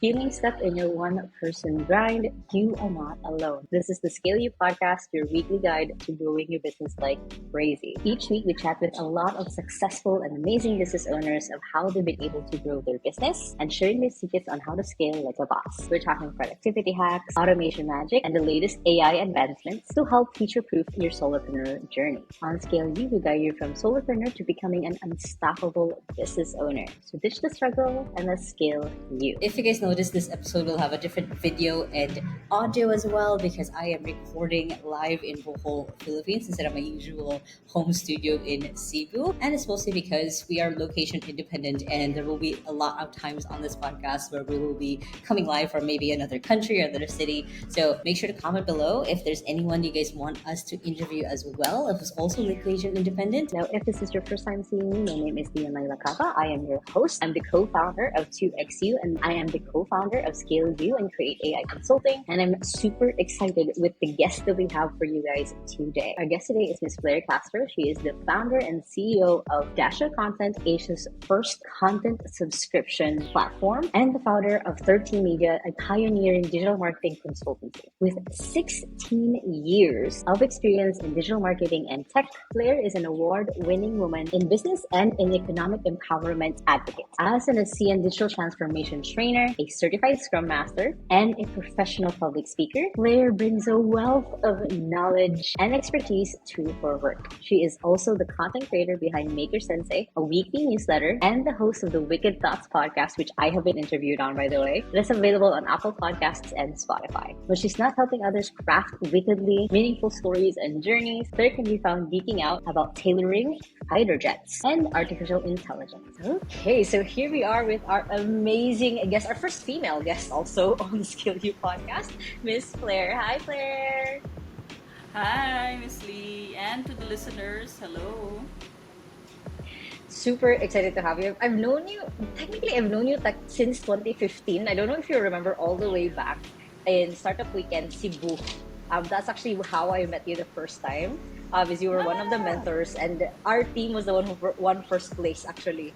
Feeling stuck in your one-person grind? You are not alone. This is the Scale You podcast, your weekly guide to growing your business like crazy. Each week, we chat with a lot of successful and amazing business owners of how they've been able to grow their business and sharing their secrets on how to scale like a boss. We're talking productivity hacks, automation magic, and the latest AI advancements to help future-proof your solopreneur journey. On Scale You, we guide you from solopreneur to becoming an unstoppable business owner. So ditch the struggle and let's scale you. If you guys notice, this episode will have a different video and audio as well because I am recording live in Bohol, Philippines instead of my usual home studio in Cebu. And it's mostly because we are location independent and there will be a lot of times on this podcast where we will be coming live from maybe another country or another city. So make sure to comment below if there's anyone you guys want us to interview as well, who's also location independent. Now, if this is your first time seeing me, my name is Lacaba. I am your host. I'm the co-founder of 2XU and I am the co-founder of Scale You and Create AI Consulting. And I'm super excited with the guest that we have for you guys today. Our guest today is Miss Fleire Castro. She is the founder and CEO of DashoContent, Asia's first content subscription platform, and the founder of 13 Media, a pioneering digital marketing consultancy. With 16 years of experience in digital marketing and tech, Fleire is an award-winning woman in business and in economic empowerment advocate. As an ASEAN digital transformation trainer, a certified ScrumMaster, and a professional public speaker, Fleire brings a wealth of knowledge and expertise to her work. She is also the content creator behind MakeSensei, a weekly newsletter, and the host of the Wicked Thoughts podcast, which I have been interviewed on, by the way. It is available on Apple Podcasts and Spotify. When she's not helping others craft wickedly meaningful stories and journeys, Fleire can be found geeking out about tailoring, fighter jets, and artificial intelligence. Okay, so here we are with our amazing guest, our first female guest also on the Skill You podcast, Miss Fleire. Hi, Fleire. Hi, Miss Lee, and to the listeners, hello. Super excited to have you. I've known you since 2015. I don't know if you remember all the way back in Startup Weekend, Cebu. That's actually how I met you the first time. Because you were one of the mentors, and our team was the one who won first place actually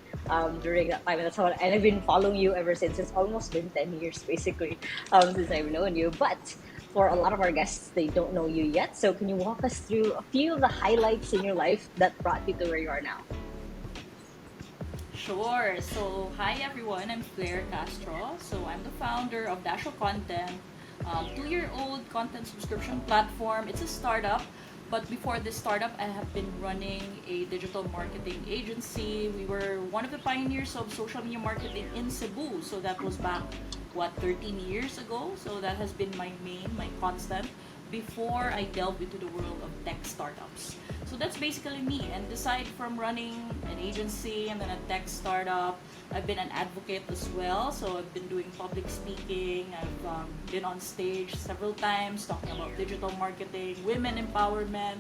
during that time. And that's how, and I've been following you ever since. It's almost been 10 years basically since I've known you. But for a lot of our guests, they don't know you yet. So can you walk us through a few of the highlights in your life that brought you to where you are now? Sure. So, hi everyone, I'm Fleire Castro. So, I'm the founder of DashoContent, 2-year-old content subscription platform. It's a startup, but before this startup, I have been running a digital marketing agency. We were one of the pioneers of social media marketing in Cebu. So, that was back, 13 years ago. So, that has been my constant before I delved into the world of tech startups. So that's basically me. And aside from running an agency and then a tech startup, I've been an advocate as well. So I've been doing public speaking. I've been on stage several times talking about digital marketing, women empowerment,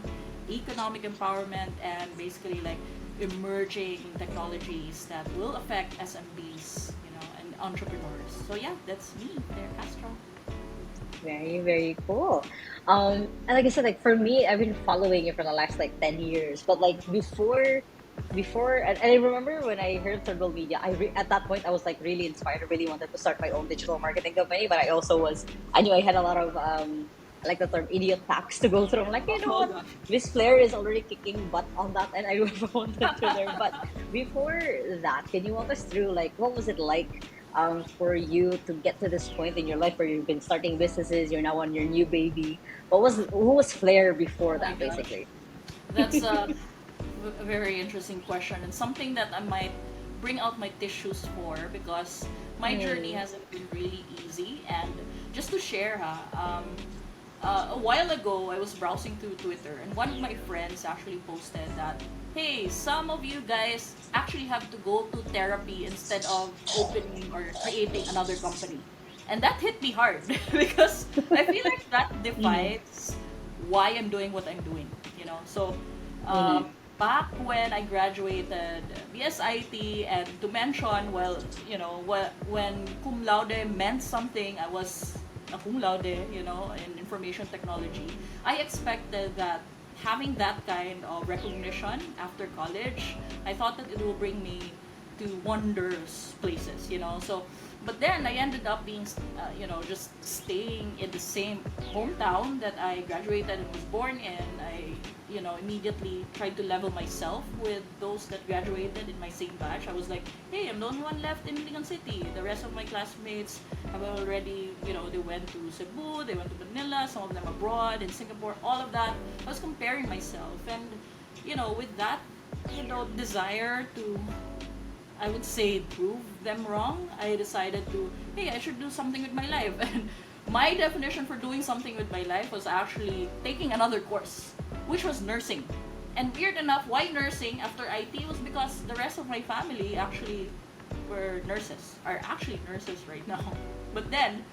economic empowerment, and basically like emerging technologies that will affect SMBs, and entrepreneurs. So yeah, that's me, Fleire Castro. Very, very cool. And like I said, like for me, I've been following you for the last like 10 years. But like before, and I remember when I heard Turbo Media, at that point I was like really inspired. I really wanted to start my own digital marketing company, but I knew I had a lot of like the term idiot facts to go through. I'm like, you know Oh what, gosh. Miss Fleire is already kicking butt on that, and I wanted to learn. But before that, can you walk us through like what was it like? For you to get to this point in your life where you've been starting businesses, you're now on your new baby. Who was Fleire before Oh my that, gosh. basically? That's a very interesting question and something that I might bring out my tissues for because my journey Mm. hasn't been really easy. And just to share, a while ago I was browsing through Twitter and one of my friends actually posted that, hey, some of you guys actually have to go to therapy instead of opening or creating another company. And that hit me hard because I feel like that Mm-hmm. defines why I'm doing what I'm doing. So Mm-hmm. back when I graduated BSIT, and to mention, well, when cum laude meant something, I was a cum laude, in information technology. I expected that having that kind of recognition after college, I thought that it will bring me to wondrous places. So But then I ended up being, just staying in the same hometown that I graduated and was born in. I, immediately tried to level myself with those that graduated in my same batch. I was like, hey, I'm the only one left in Ligan City. The rest of my classmates have already, they went to Cebu, they went to Manila, some of them abroad, in Singapore, all of that. I was comparing myself. And, with that, desire to, I would say, prove them wrong, I decided to, hey, I should do something with my life. And my definition for doing something with my life was actually taking another course, which was nursing. And weird enough, why nursing after IT was because the rest of my family actually were nurses, are actually nurses right now. But then,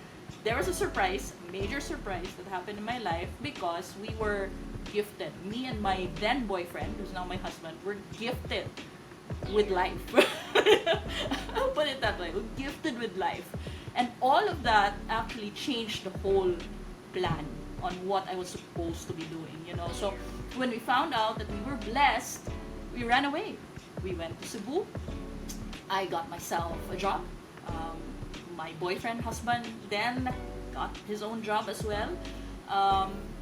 there was a surprise, a major surprise that happened in my life because we were gifted. Me and my then boyfriend, who's now my husband, were gifted with life. I'll put it that way. We're gifted with life. And all of that actually changed the whole plan on what I was supposed to be doing. So when we found out that we were blessed, we ran away. We went to Cebu. I got myself a job. My boyfriend, husband, then got his own job as well.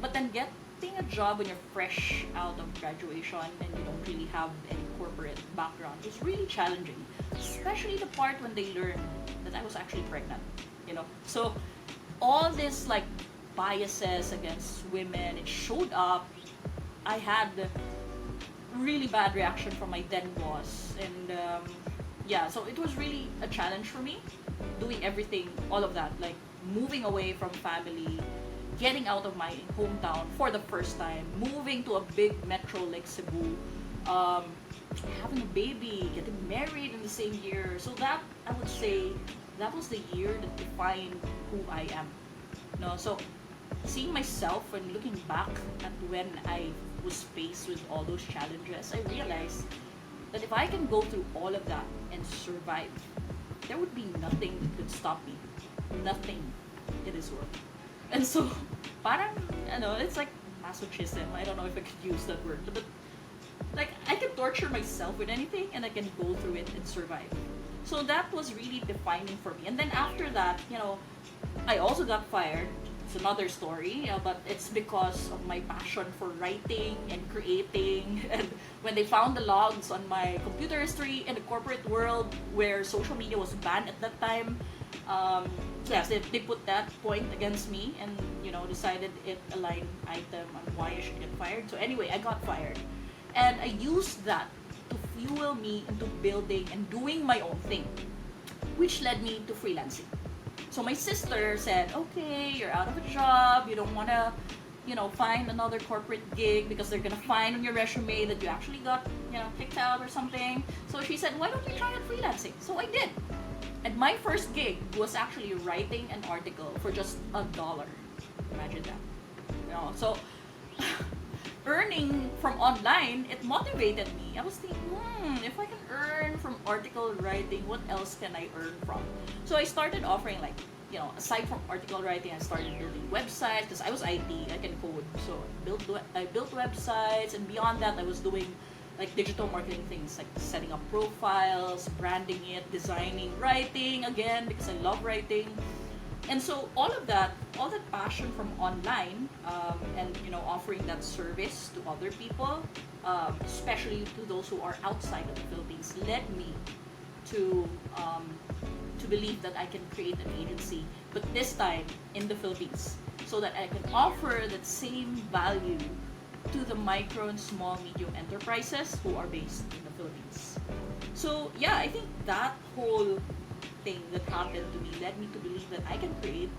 But then getting a job when you're fresh out of graduation and you don't really have any corporate background was really challenging, especially the part when they learned that I was actually pregnant. So all this like biases against women, it showed up. I had really bad reaction from my then boss, and so it was really a challenge for me doing everything, all of that, like moving away from family, getting out of my hometown for the first time, moving to a big metro like Cebu, having a baby, getting married in the same year. So that, I would say, that was the year that defined who I am. So seeing myself and looking back at when I was faced with all those challenges, I realized that if I can go through all of that and survive, there would be nothing that could stop me. Nothing in this world. And so, parang, it's like masochism. I don't know if I could use that word. But, like, I can torture myself with anything and I can go through it and survive. So that was really defining for me. And then after that, I also got fired. It's another story, but it's because of my passion for writing and creating. And when they found the logs on my computer history in the corporate world where social media was banned at that time, they put that point against me and decided it aligned item on why I should get fired. So anyway, I got fired, and I used that to fuel me into building and doing my own thing, which led me to freelancing. So my sister said, okay, you're out of a job, you don't want to, find another corporate gig because they're going to find on your resume that you actually got, kicked out or something. So she said, why don't you try out freelancing? So I did. And my first gig was actually writing an article for just $1. Imagine that. So earning from online, it motivated me. I was thinking, if I can earn from article writing, what else can I earn from? So I started offering aside from article writing, I started building websites because I was IT, I can code. So I built websites, and beyond that, I was doing like digital marketing things like setting up profiles, branding it, designing, writing again because I love writing. And so all that passion from online and offering that service to other people, especially to those who are outside of the Philippines, led me to believe that I can create an agency, but this time in the Philippines, so that I can offer that same value to the micro and small medium enterprises who are based in the Philippines. So yeah, I think that whole thing that happened to me led me to believe that I can create,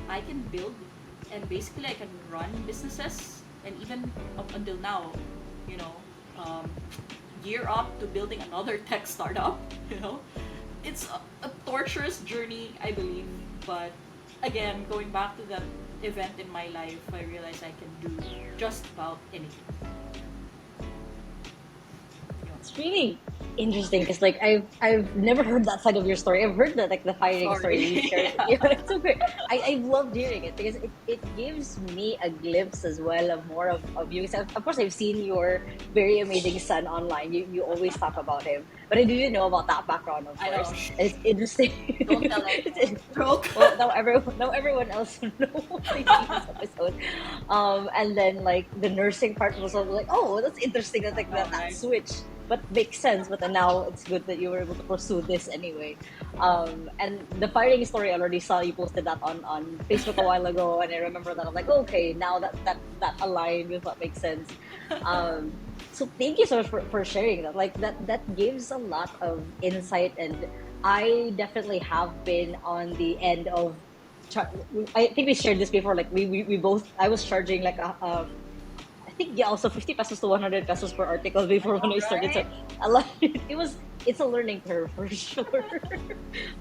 I can build, and basically I can run businesses. And even up until now, gear up to building another tech startup. It's a torturous journey, I believe. But again, going back to that event in my life, I realized I can do just about anything. It's really interesting because like I've never heard that side of your story. I've heard that like the firing story Sorry. you shared. Yeah. Yeah, it's so great. I loved hearing it because it gives me a glimpse as well of more of you. So of course I've seen your very amazing son online. You always talk about him, but I didn't know about that background, of I know. course. And it's Shh. interesting. Don't tell anyone. Joke. Well, now everyone else knows they see this episode. And then like the nursing part was also like, oh, that's interesting. That I like know, that right? switch, but makes sense. But then now it's good that you were able to pursue this anyway. And the firing story, I already saw you posted that on Facebook a while ago, and I remember that I'm like, okay, now that aligned with what makes sense. Um, so thank you so much for sharing that. Like that gives a lot of insight, and I definitely have been on the end of. I think we shared this before. Like we both. I was charging like I think yeah, also 50 pesos to 100 pesos per article I before when know, I started. So right? a lot. It's a learning curve for sure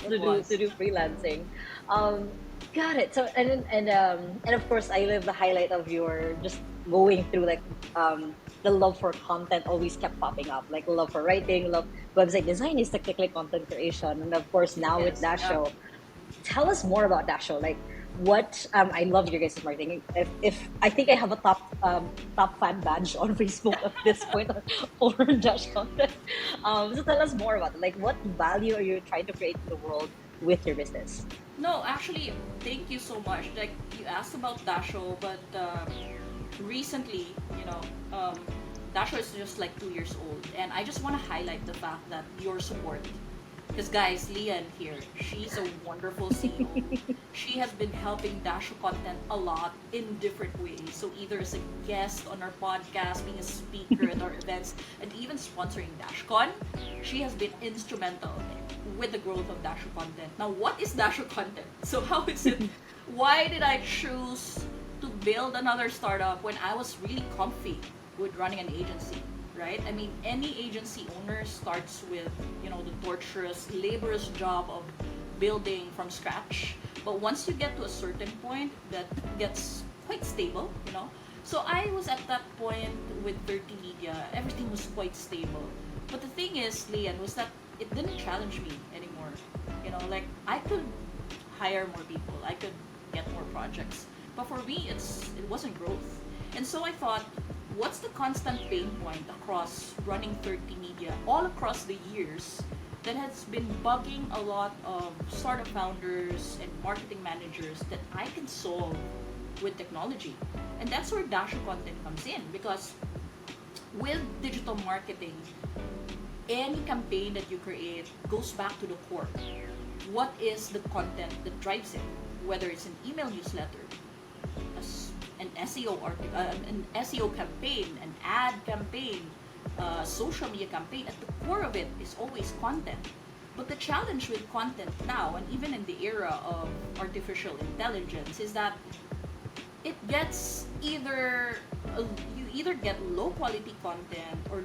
It to was. do freelancing. Um, got it. So and of course I live the highlight of your just going through like the love for content always kept popping up, like love for writing, love website design is technically content creation, and of course It now with is. Yeah. Dasho, tell us more about Dasho. Like what I love your guys' marketing. If I think I have a top fan badge on Facebook at this point for Dash content. So tell us more about it. Like what value are you trying to create in the world with your business? No, actually, thank you so much. Like you asked about Dasho, but recently, you know, um, Dasho is just like 2 years old, and I just want to highlight the fact that your support. Because guys, Lian here, she's a wonderful CEO. She has been helping DashoContent a lot in different ways. So either as a guest on our podcast, being a speaker at our events, and even sponsoring DashCon, she has been instrumental with the growth of DashoContent. Now, what is DashoContent? So how is it? Why did I choose to build another startup when I was really comfy with running an agency? Right? I mean, any agency owner starts with, the torturous, laborious job of building from scratch. But once you get to a certain point, that gets quite stable, So I was at that point with 30 Media, everything was quite stable. But the thing is, Lian, was that it didn't challenge me anymore. Like I could hire more people, I could get more projects. But for me, it wasn't growth. And so I thought, what's the constant pain point across running 30 Media all across the years that has been bugging a lot of startup founders and marketing managers that I can solve with technology? And that's where DashoContent comes in, because with digital marketing, any campaign that you create goes back to the core. What is the content that drives it? Whether it's an email newsletter, an SEO an SEO campaign, an ad campaign, social media campaign. At the core of it is always content. But the challenge with content now, and even in the era of artificial intelligence, is that it gets you either get low quality content or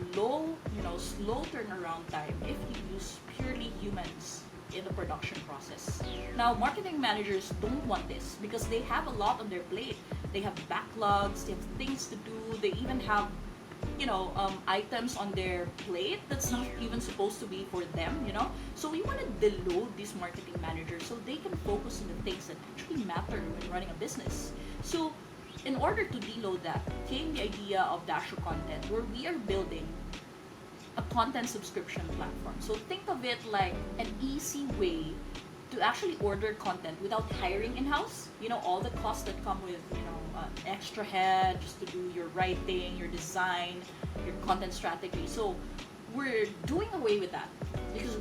slow turnaround time if you use purely humans in the production process. Now, marketing managers don't want this because they have a lot on their plate. They have backlogs, they have things to do, they even have items on their plate that's not even supposed to be for them. So we want to deload these marketing managers so they can focus on the things that actually matter when running a business. So in order to deload that came the idea of DashoContent, where we are building a content subscription platform. So think of it like an easy way to actually order content without hiring in-house. All the costs that come with, extra head just to do your writing, your design, your content strategy. So we're doing away with that because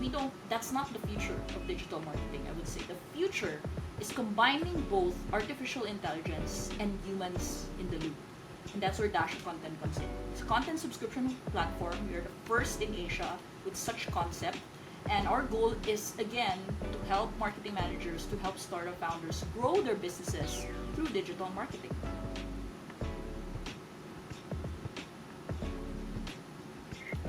that's not the future of digital marketing, I would say. The future is combining both artificial intelligence and humans in the loop. And that's where DashoContent comes in. It's a content subscription platform. We are the first in Asia with such concept. And our goal is, again, to help marketing managers, to help startup founders grow their businesses through digital marketing.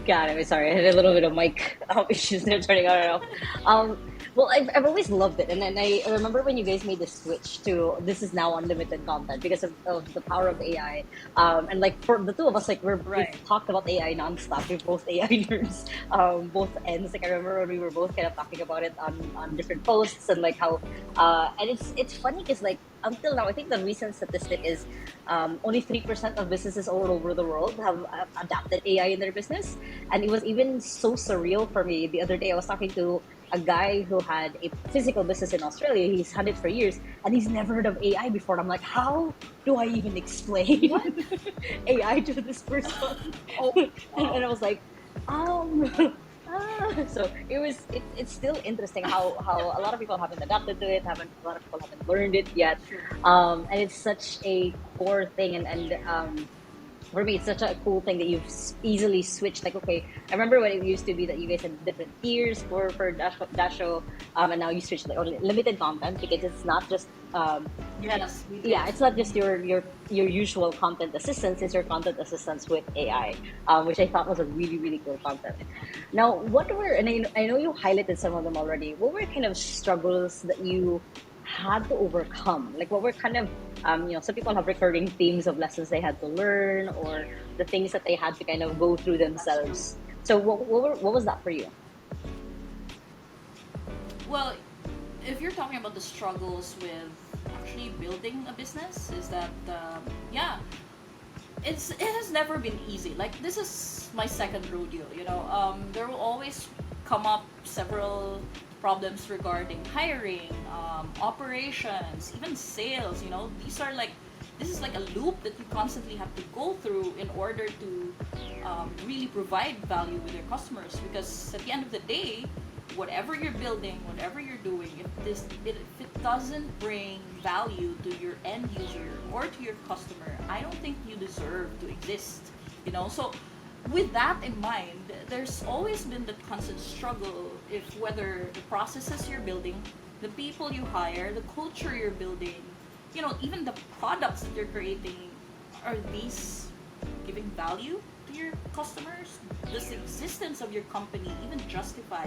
Got it. Sorry, I had a little bit of mic issues there turning on and off. Well, I've always loved it, and then I remember when you guys made the switch to this is now unlimited content because of the power of AI. And like for the two of us, like we've Right. talked about AI nonstop. We're both AI nerds, both ends. Like I remember when we were both kind of talking about it on different posts and like how, and it's funny because like until now, I think the recent statistic is only 3% of businesses all over the world have adapted AI in their business. And it was even so surreal for me. The other day, I was talking to a guy who had a physical business in Australia. He's had it for years and he's never heard of AI before. And I'm like, how do I even explain What? AI to this person? Oh, And wow. I was like, um, so it's still interesting how a lot of people haven't adapted to it, haven't a lot of people haven't learned it yet, True. and it's such a core thing, and for me, it's such a cool thing that you've easily switched. Like, okay, I remember when it used to be that you guys had different tiers for Dasho, and now you switch like only limited content because it's not just Yes, we did. yeah, it's not just your usual content assistance; it's your content assistance with AI, which I thought was a really cool concept. Exactly. Now, what were and I know you highlighted some of them already. What were kind of struggles that you had to overcome? Like, what were kind of some people have recurring themes of lessons they had to learn or the things that they had to kind of go through That's true. themselves. So, what was that for you? Well, if you're talking about the struggles with actually building a business, is that yeah, it has never been easy. Like this is my second rodeo. There will always come up several problems regarding hiring, operations, even sales. These are like this is like a loop that you constantly have to go through in order to really provide value with your customers. Because at the end of the day, whatever you're building, whatever you're doing, if it doesn't bring value to your end user or to your customer, I don't think you deserve to exist. So with that in mind, there's always been the constant struggle if whether the processes you're building, the people you hire, the culture you're building, even the products that you're creating, are these giving value to your customers? Does the existence of your company even justify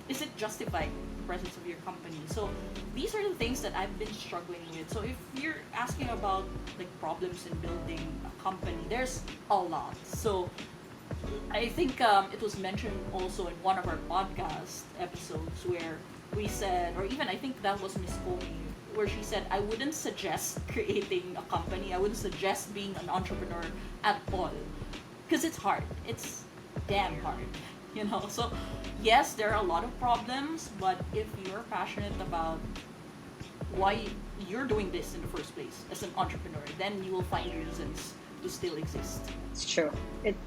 is it justifying the presence of your company? So these are the things that I've been struggling with. So if you're asking about like problems in building a company, there's a lot. So I think it was mentioned also in one of our podcast episodes where we said, or even I think that was Miss Comey, where she said, I wouldn't suggest creating a company. I wouldn't suggest being an entrepreneur at all because it's hard. It's damn hard. So yes, there are a lot of problems, but if you're passionate about why you're doing this in the first place as an entrepreneur, then you will find reasons to still exist. It's true.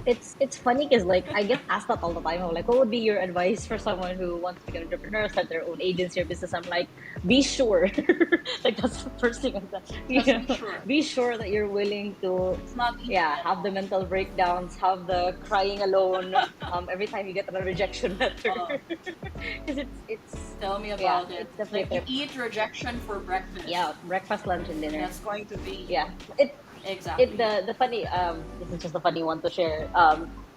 It's funny because like I get asked that all the time. I'm like, what would be your advice for someone who wants to become an entrepreneur, start their own agency or business? I'm like, be sure. Like that's the first thing I said. Just Yeah, be sure. be sure that you're willing to, It's not easy yeah, at have the all. mental breakdowns, have the crying alone. Every time you get a rejection letter, uh, because it's Tell me yeah, about it. it's definitely a Like you trip. eat rejection for breakfast. Yeah, breakfast, lunch, and dinner. That's going to be Yeah, it exactly. the funny this is just a funny one to share.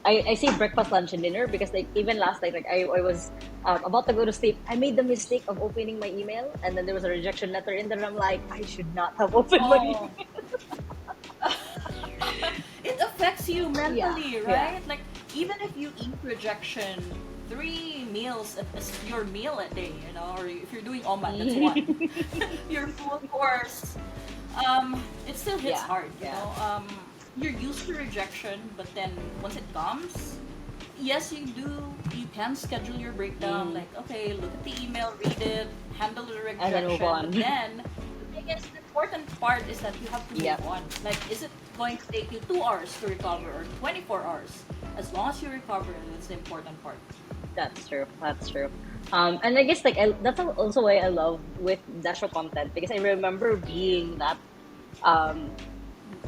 I say breakfast, lunch, and dinner because like even last night, like I was about to go to sleep. I made the mistake of opening my email, and then there was a rejection letter in there. And I'm like, I should not have opened my Oh, email. it affects you Yeah, mentally, yeah. right? Like even if you eat rejection 3 meals as your meal a day, or if you're doing omat, that's one. Your full course, it still hits Yeah, hard. yeah. You're used to rejection, but then once it comes, yes, you can schedule your breakdown. Mm. Like, okay, look at the email, read it, handle the And then move rejection. But on. then the thing is, the important part is that you have to move Yep, on. Like, is it going to take you 2 hours to recover or 24 hours? As long as you recover, that's the important part. that's true. That's true. And I guess like that's also why I love with Dasho content because I remember being that um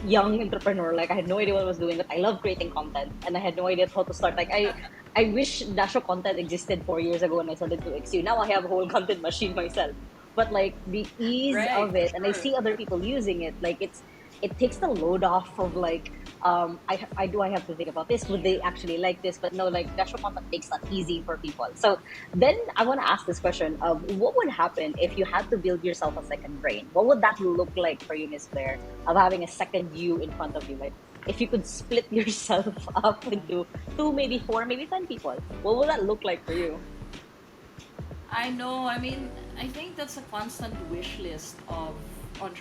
young entrepreneur. Like I had no idea what I was doing, but I love creating content, and I had no idea how to start. Like I wish Dasho content existed 4 years ago when I started to XU. Now I have a whole content machine myself. But like the ease Right, of for it, and I sure. see other people using it. Like it takes the load off of like, I have to think about this. Would they actually like this? But no, like DashoContent makes that easy for people. So then I want to ask this question of what would happen if you had to build yourself a second brain? What would that look like for you, Miss Blair, of having a second you in front of you? Like if you could split yourself up into two, maybe four, maybe 10 people, what would that look like for you? I know. I mean, I think that's a constant wish list of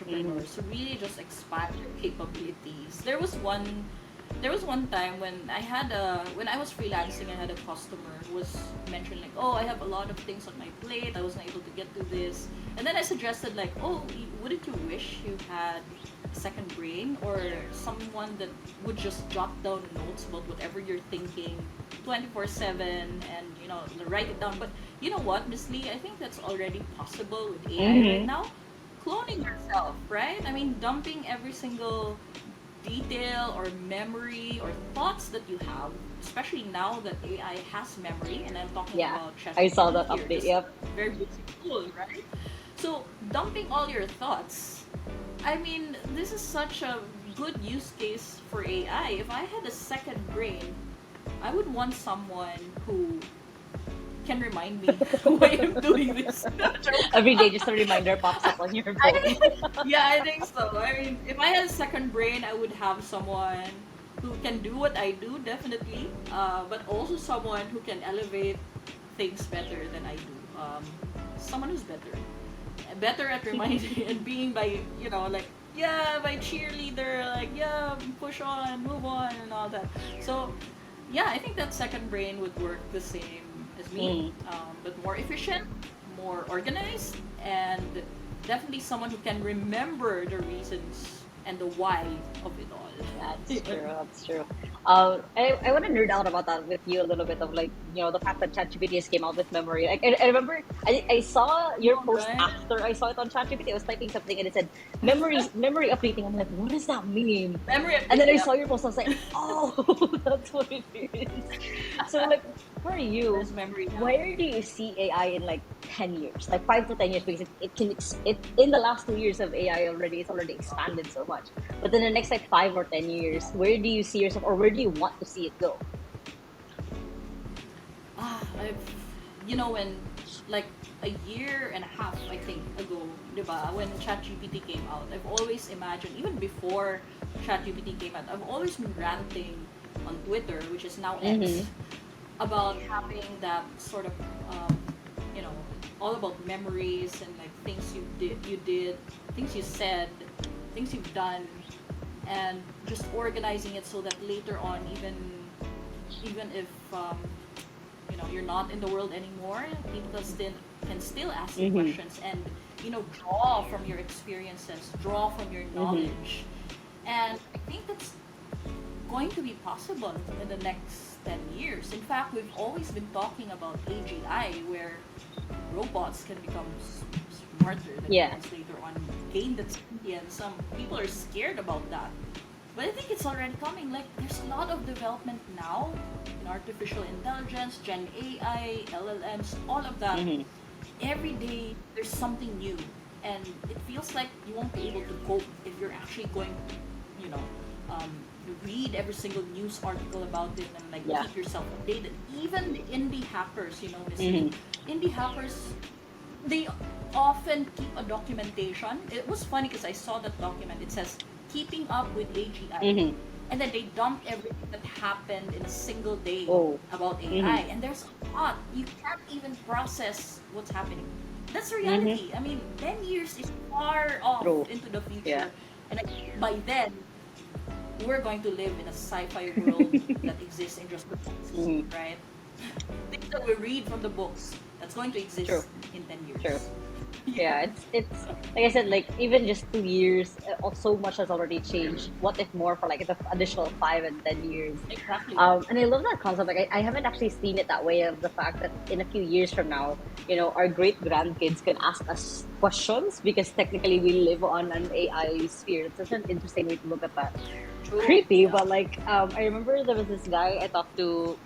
Mm-hmm. entrepreneurs to really just expand their capabilities. There was one time when I was freelancing, I had a customer who was mentioning like, "Oh, I have a lot of things on my plate. I wasn't able to get to this." And then I suggested like, "Oh, wouldn't you wish you had a second brain or someone that would just jot down notes about whatever you're thinking 24/7 and write it down?" But you know what, Miss Lee, I think that's already possible with AI right Mm-hmm. now. Cloning yourself, right? I mean, dumping every single detail or memory or thoughts that you have, especially now that AI has memory, and I'm talking Yeah, about I saw ChatGPT that here, update. just Yep. very basic tool, right? So, dumping all your thoughts, I mean, this is such a good use case for AI. If I had a second brain, I would want someone who can remind me why I'm doing this. Joke. Every day, just a reminder pops up on your phone. Yeah, I think so. I mean, if I had a second brain, I would have someone who can do what I do, definitely, but also someone who can elevate things better than I do. Someone who's better at reminding and being like, yeah, my cheerleader, like, yeah, push on, move on, and all that. So, yeah, I think that second brain would work the same as me, Mm, but more efficient, more organized, and definitely someone who can remember the reasons and the why of it all. that's true. That's true. I want to nerd out about that with you a little bit of like, the fact that ChatGPT just came out with memory. Like, I remember I saw your All post right. after I saw it on ChatGPT. I was typing something and it said memory updating. I'm like, what does that mean? Memory And update, then I yeah. saw your post. I was like, oh, that's what it is. So like for you, There's memory now. where do you see AI in like 10 years, like 5 to 10 years? Because it in the last 2 years of AI already, it's already expanded so much. But in the next like 5 or 10 years, where do you see yourself, or where do you want to see it go? When like a year and a half, I think, ago, diba, when ChatGPT came out, I've always imagined, even before ChatGPT came out, I've always been ranting on Twitter, which is now Mm-hmm. X, about having that sort of, um, you know, all about memories and like things you did, things you said, things you've done, and just organizing it so that later on, even if you're not in the world anymore, people can still ask you Mm-hmm. questions and draw from your experiences, draw from your Mm-hmm. knowledge, and I think that's going to be possible in the next 10 years. In fact, we've always been talking about AGI, where robots can become smarter than Yeah. humans later on, gain that sentience. Some people are scared about that. But I think it's already coming. Like, there's a lot of development now in artificial intelligence, Gen AI, LLMs, all of that. Mm-hmm. Every day, there's something new. And it feels like you won't be able to cope if you're actually going to, um, read every single news article about it and like Yeah. keep yourself updated. Even the indie hackers, Miss Lee, Mm-hmm. indie hackers, they often keep a documentation. It was funny because I saw that document. It says keeping up with AGI. Mm-hmm. And then they dump everything that happened in a single day Oh. about AI. Mm-hmm. And there's a lot. You can't even process what's happening. That's the Mm-hmm. reality. I mean, 10 years is far off True. into the Yeah. future. And by then, we're going to live in a sci-fi world that exists in just the books, Mm-hmm. right? Things that we read from the books that's going to True. exist in 10 True. years. Yeah, Yeah, it's like I said, like even just 2 years, so much has already changed. What if more for like the additional 5 and 10 years? exactly. And I love that concept. Like I haven't actually seen it that way of the fact that in a few years from now, our great grandkids can ask us questions because technically we live on an AI sphere. It's such an interesting way to look at that. True. Creepy, Yeah. but like I remember there was this guy I talked to,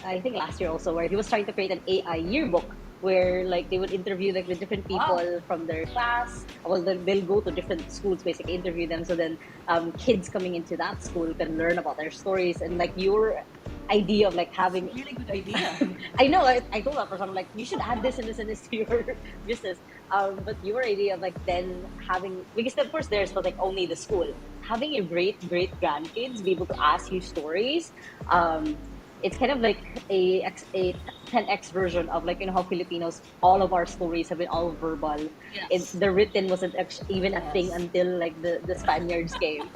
I think last year also, where he was trying to create an AI yearbook where like they would interview like the different Wow. people from their class. Well, they'll go to different schools, basically interview them. So then kids coming into that school can learn about their stories, and like your idea of like That's a having really good idea. I know I told that person, I'm like, you should add this and this and this to your business. But your idea of like then having, because of course there's like only the school, having a great grandkids be able to ask you stories. Um, it's kind of like a 10x version of like, you know, how Filipinos, all of our stories have been all verbal. Yes. The written wasn't even a thing Yes. until like the Spaniards came.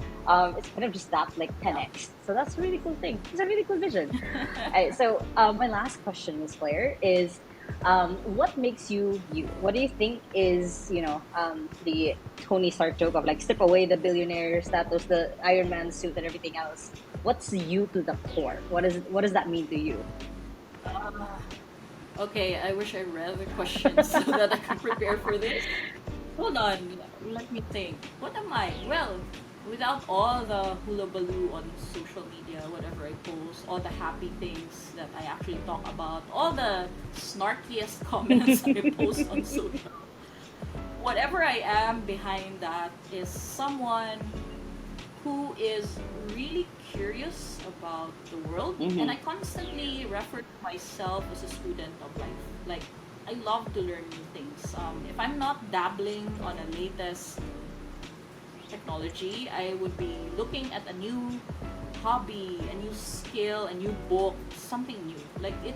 It's kind of just that like Yeah. 10x. So that's a really cool thing. It's a really cool vision. So my last question, Miss Flair, is what makes you you? What do you think is, you know, the Tony Stark joke of like strip away the billionaire status, the Iron Man suit, and everything else? What's you to the core? What does that mean to you? Uh, okay, I wish I read the questions so that I could prepare for this. Hold on, let me think. What am I? Well, without all the hullabaloo on social media, whatever I post, all the happy things that I actually talk about, all the snarkiest comments I post on social, whatever I am behind that is someone who is really curious about the world, and I Mm-hmm. constantly refer to myself as a student of life. Like, I love to learn new things. If I'm not dabbling on the latest technology, I would be looking at a new hobby, a new skill, a new book, something new. Like, it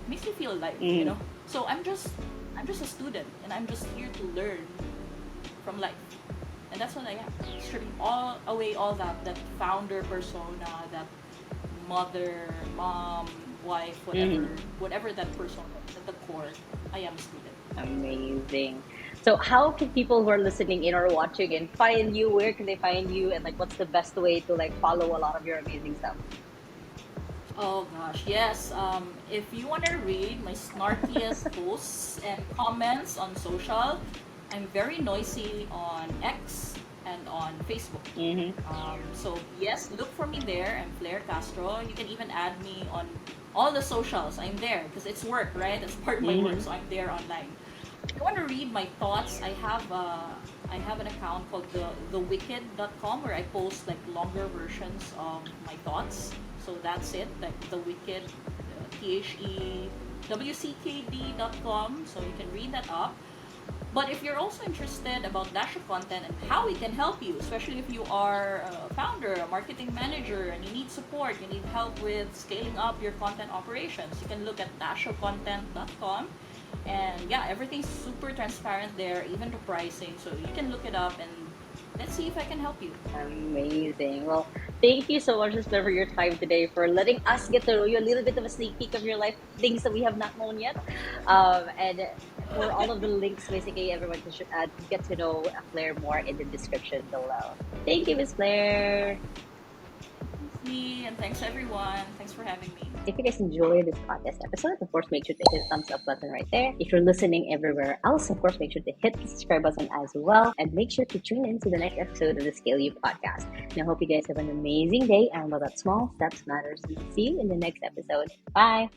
makes me feel alive, you Mm-hmm. know. So I'm just a student, and I'm just here to learn from life. And that's what I am. Stripping all away all that founder persona, that mother, mom, wife, Mm-hmm. whatever that persona is at the core, I am a student. Amazing. So, how can people who are listening in or watching and find you? Where can they find you? And like, what's the best way to like follow a lot of your amazing stuff? Oh gosh, yes. If you want to read my snarkiest posts and comments on social, I'm very noisy on X and on Facebook. Mm-hmm. So yes, look for me there. I'm Fleire Castro. You can even add me on all the socials. I'm there because it's work, right? That's part of my work, Mm-hmm. so I'm there online. If you want to read my thoughts, I have an account called thewicked.com where I post like longer versions of my thoughts. So that's it, like the wicked, thewckd.com. So you can read that up. But if you're also interested about DashoContent and how we can help you, especially if you are a founder, a marketing manager, and you need support, you need help with scaling up your content operations, you can look at DashoContent.com. And yeah, everything's super transparent there, even the pricing. So you can look it up and let's see if I can help you. Amazing. Well, thank you so much, Esther, for your time today, for letting us get to know you, a little bit of a sneak peek of your life, things that we have not known yet. And for all of the links, basically, everyone can get to know Flair more in the description below. Thank you, Miss Flair. Thanks, me, and thanks everyone. Thanks for having me. If you guys enjoy this podcast episode, of course, make sure to hit the thumbs up button right there. If you're listening everywhere else, of course, make sure to hit the subscribe button as well. And make sure to tune in to the next episode of the Scale You podcast. And I hope you guys have an amazing day and remember that small steps matters. See you in the next episode. Bye.